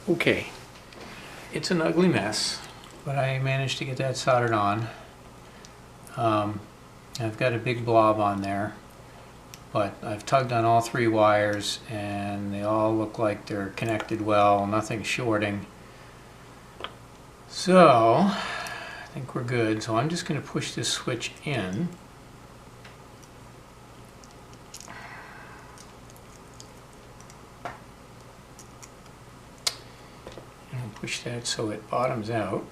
Okay, it's an ugly mess, but I managed to get that soldered on. I've got a big blob on there, but I've tugged on all 3 wires and they all look like they're connected well, nothing shorting. So I think we're good. So I'm just going to push this switch in. And push that so it bottoms out.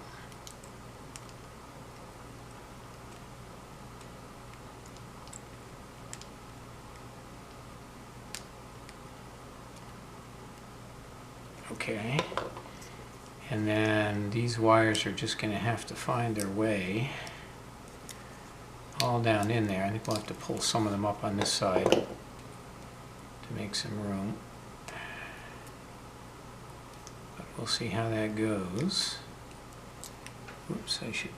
Okay, and then these wires are just going to have to find their way all down in there. I think we'll have to pull some of them up on this side to make some room. But we'll see how that goes. Oops, I should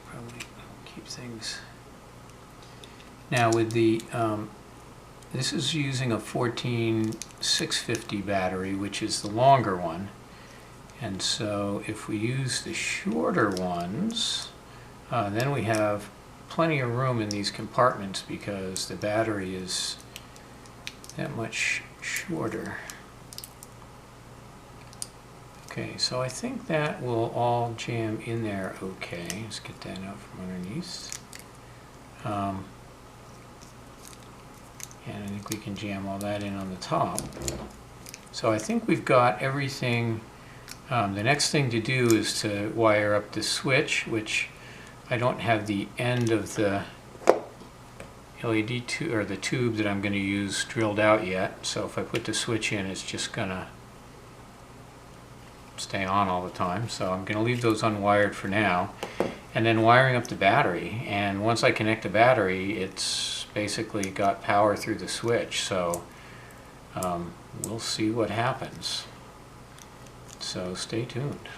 probably keep things. Now with the this is using a 14650 battery, which is the longer one. And so if we use the shorter ones, then we have plenty of room in these compartments because the battery is that much shorter. Okay, so I think that will all jam in there okay. Let's get that out from underneath. And I think we can jam all that in on the top. So I think we've got everything. The next thing to do is to wire up the switch, which I don't have the end of the LED tube or the tube that I'm going to use drilled out yet. So if I put the switch in, it's just going to stay on all the time. So I'm going to leave those unwired for now. And then wiring up the battery. And once I connect the battery, it's basically got power through the switch. So we'll see what happens. So stay tuned.